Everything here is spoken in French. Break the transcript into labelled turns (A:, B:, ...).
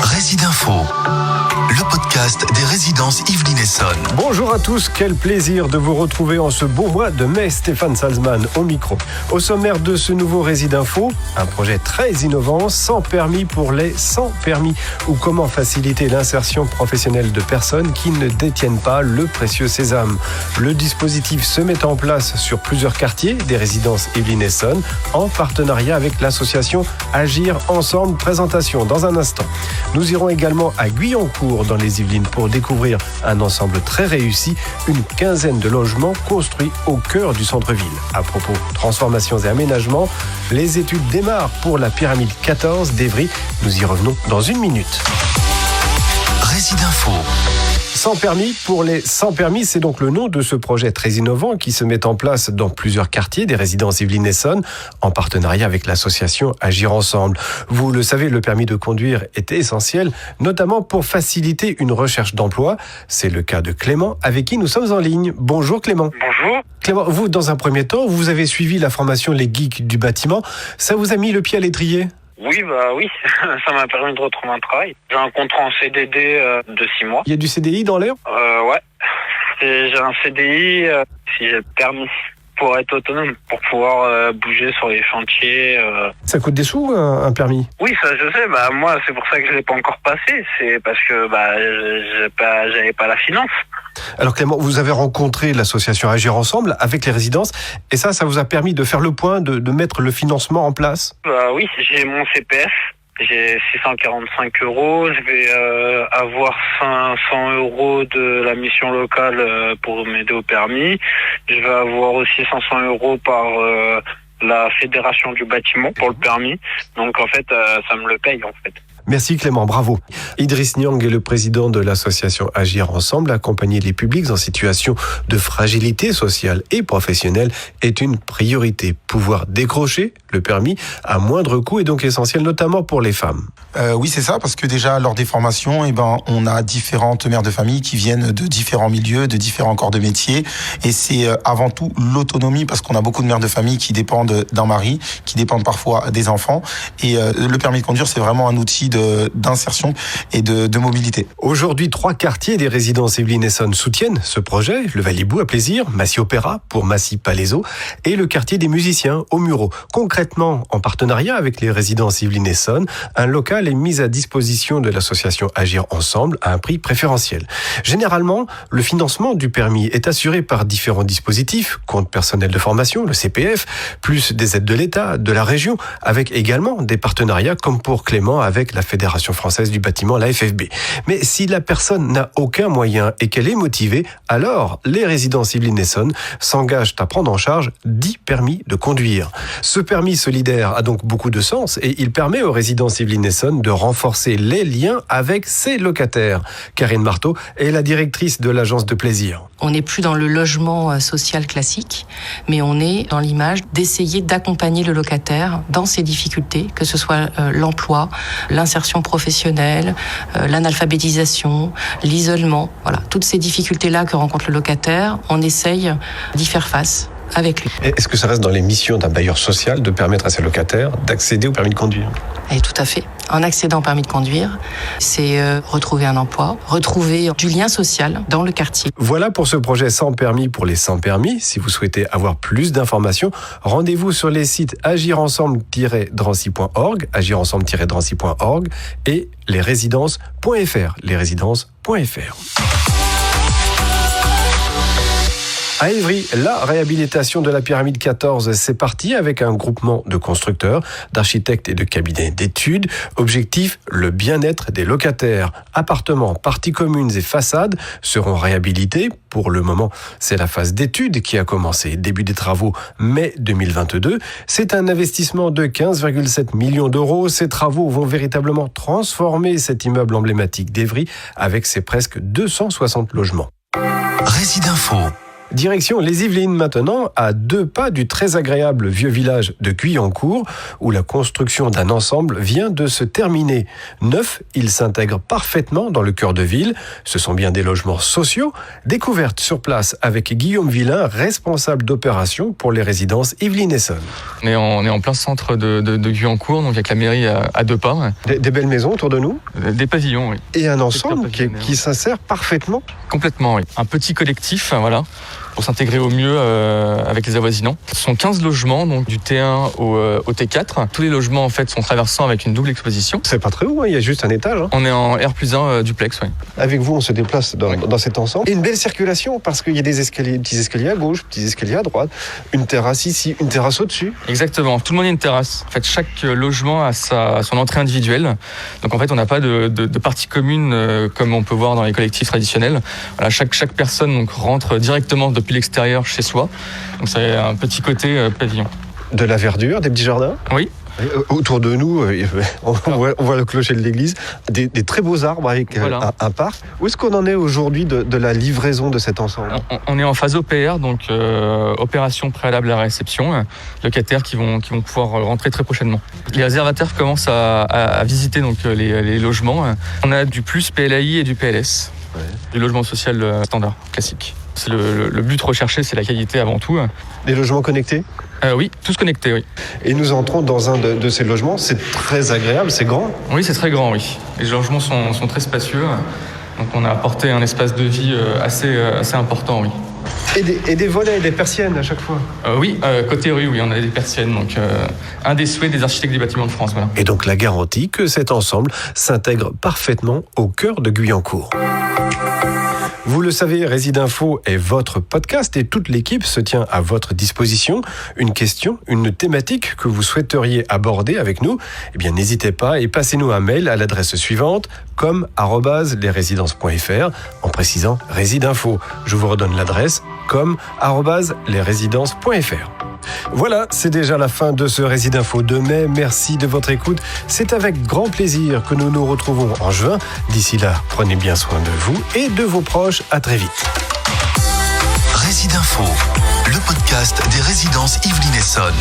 A: Résidinfo, le podcast des résidences Yvelines Essonnes.
B: Bonjour à tous, quel plaisir de vous retrouver en ce beau mois de mai. Stéphane Salzman au micro. Au sommaire de ce nouveau Résidinfo, un projet très innovant, sans permis pour les sans permis, ou comment faciliter l'insertion professionnelle de personnes qui ne détiennent pas le précieux sésame. Le dispositif se met en place sur plusieurs quartiers des résidences Yvelines Essonnes, en partenariat avec l'association Agir Ensemble. Présentation dans un instant. Nous irons également à Guyancourt dans les Yvelines pour découvrir un ensemble très réussi, une quinzaine de logements construits au cœur du centre-ville. À propos transformations et aménagements, les études démarrent pour la pyramide 14 d'Evry. Nous y revenons dans une minute.
A: Résidinfo.
B: Sans permis pour les sans permis, c'est donc le nom de ce projet très innovant qui se met en place dans plusieurs quartiers des résidences Yvelines Essonnes en partenariat avec l'association Agir Ensemble. Vous le savez, le permis de conduire est essentiel, notamment pour faciliter une recherche d'emploi. C'est le cas de Clément, avec qui nous sommes en ligne. Bonjour Clément.
C: Bonjour.
B: Clément, vous, dans un premier temps, vous avez suivi la formation Les Geeks du bâtiment. Ça vous a mis le pied à l'étrier ?
C: Oui, ça m'a permis de retrouver un travail. J'ai un contrat en CDD de 6 mois.
B: Il y a du CDI dans l'air ?
C: Ouais. J'ai un CDI si j'ai le permis pour être autonome, pour pouvoir bouger sur les chantiers.
B: Ça coûte des sous, un permis ?
C: Oui, ça je sais. Moi, c'est pour ça que je l'ai pas encore passé. C'est parce que j'avais pas la finance.
B: Alors Clément, vous avez rencontré l'association Agir Ensemble avec les résidences et ça vous a permis de faire le point, de mettre le financement en place ?
C: Oui, j'ai mon CPF, j'ai 645 €, je vais avoir 500 € de la mission locale pour m'aider au permis, je vais avoir aussi 500 € par la fédération du bâtiment pour le permis, donc en fait ça me le paye en fait.
B: Merci Clément, bravo. Idriss Niang est le président de l'association Agir Ensemble. Accompagner les publics en situation de fragilité sociale et professionnelle est une priorité. Pouvoir décrocher le permis à moindre coût est donc essentiel, notamment pour les femmes.
D: Oui, c'est ça, parce que déjà, lors des formations, on a différentes mères de famille qui viennent de différents milieux, de différents corps de métier. Et c'est avant tout l'autonomie, parce qu'on a beaucoup de mères de famille qui dépendent d'un mari, qui dépendent parfois des enfants. Et le permis de conduire, c'est vraiment un outil d'insertion et de mobilité.
B: Aujourd'hui, 3 quartiers des résidences Yvelines Essonnes soutiennent ce projet. Le Valibou à Plaisir, Massy Opéra pour Massy Palaiso et le quartier des musiciens au Mureau. Concrètement, en partenariat avec les résidences Yvelines Essonnes, un local est mis à disposition de l'association Agir Ensemble à un prix préférentiel. Généralement, le financement du permis est assuré par différents dispositifs, compte personnel de formation, le CPF, plus des aides de l'État, de la région, avec également des partenariats comme pour Clément avec la Fédération française du bâtiment, la FFB. Mais si la personne n'a aucun moyen et qu'elle est motivée, alors les résidences Yvelines Essonnes s'engagent à prendre en charge 10 permis de conduire. Ce permis solidaire a donc beaucoup de sens et il permet aux résidences Yvelines Essonnes de renforcer les liens avec ses locataires. Karine Marteau est la directrice de l'agence de plaisir.
E: On n'est plus dans le logement social classique, mais on est dans l'image d'essayer d'accompagner le locataire dans ses difficultés, que ce soit l'emploi, l'insertion professionnelle, l'analphabétisation, l'isolement. Voilà, toutes ces difficultés-là que rencontre le locataire, on essaye d'y faire face avec lui.
B: Est-ce que ça reste dans les missions d'un bailleur social de permettre à ses locataires d'accéder au permis de conduire ?
E: Et tout à fait. En accédant au permis de conduire, c'est retrouver un emploi, retrouver du lien social dans le quartier.
B: Voilà pour ce projet sans permis pour les sans permis. Si vous souhaitez avoir plus d'informations, rendez-vous sur les sites agirensemble-drancy.org, agirensemble-drancy.org et lesrésidences.fr, lesrésidences.fr. À Évry, la réhabilitation de la pyramide 14, c'est parti avec un groupement de constructeurs, d'architectes et de cabinets d'études. Objectif, le bien-être des locataires. Appartements, parties communes et façades seront réhabilités. Pour le moment, c'est la phase d'études qui a commencé. Début des travaux, mai 2022. C'est un investissement de 15,7 millions d'euros. Ces travaux vont véritablement transformer cet immeuble emblématique d'Évry avec ses presque 260 logements.
A: Résidinfo.
B: Direction les Yvelines maintenant, à 2 pas du très agréable vieux village de Guyancourt, où la construction d'un ensemble vient de se terminer. Neuf, il s'intègre parfaitement dans le cœur de ville. Ce sont bien des logements sociaux. Découverte sur place avec Guillaume Villain, responsable d'opération pour les résidences Yvelines Essonnes.
F: On est en plein centre de Guyancourt, donc avec la mairie à 2 pas.
B: Des belles maisons autour de nous.
F: Des pavillons, oui.
B: Et un ensemble qui s'insère parfaitement.
F: Complètement, oui. Un petit collectif, voilà, pour s'intégrer au mieux avec les avoisinants. Ce sont 15 logements, donc du T1 au T4. Tous les logements, en fait, sont traversants avec une double exposition.
B: C'est pas très haut, il y a juste un étage.
F: On est en R+1 duplex, oui.
B: Avec vous, on se déplace dans cet ensemble. Et une belle circulation, parce qu'il y a des escaliers, petits escaliers à gauche, petits escaliers à droite, une terrasse ici, une terrasse au-dessus.
F: Exactement, tout le monde a une terrasse. En fait, chaque logement a son entrée individuelle. Donc en fait, on n'a pas de partie commune comme on peut voir dans les collectifs traditionnels. Voilà, chaque personne donc, rentre directement depuis l'extérieur chez soi. Donc c'est un petit côté pavillon.
B: De la verdure, des petits jardins.
F: Oui.
B: Autour de nous, on voit le clocher de l'église, des très beaux arbres avec un parc. Où est-ce qu'on en est aujourd'hui de la livraison de cet ensemble ?
F: On est en phase OPR, donc opération préalable à la réception, locataires qui vont pouvoir rentrer très prochainement. Les réservataires commencent à visiter donc, les logements. On a du plus PLAI et du PLS, du logement social standard, classique. C'est le but recherché, c'est la qualité avant tout.
B: Les logements connectés ?
F: Oui, tous connectés, oui.
B: Et nous entrons dans un de ces logements, c'est très agréable, c'est grand ?
F: Oui, c'est très grand, oui. Les logements sont très spacieux, donc on a apporté un espace de vie assez important, oui.
B: Et des volets, des persiennes à chaque fois ?
F: Oui, côté rue, oui, on a des persiennes, donc un des souhaits des architectes des bâtiments de France, voilà.
B: Et donc la garantie que cet ensemble s'intègre parfaitement au cœur de Guyancourt. Vous le savez, Résidinfo est votre podcast et toute l'équipe se tient à votre disposition. Une question, une thématique que vous souhaiteriez aborder avec nous, eh bien n'hésitez pas et passez-nous un mail à l'adresse suivante com@lesresidences.fr en précisant Résidinfo. Je vous redonne l'adresse com@lesresidences.fr. Voilà, c'est déjà la fin de ce Résidinfo de mai. Merci de votre écoute. C'est avec grand plaisir que nous nous retrouvons en juin. D'ici là, prenez bien soin de vous et de vos proches. À très vite.
A: Résidinfo, le podcast des résidences Yvelines Essonnes.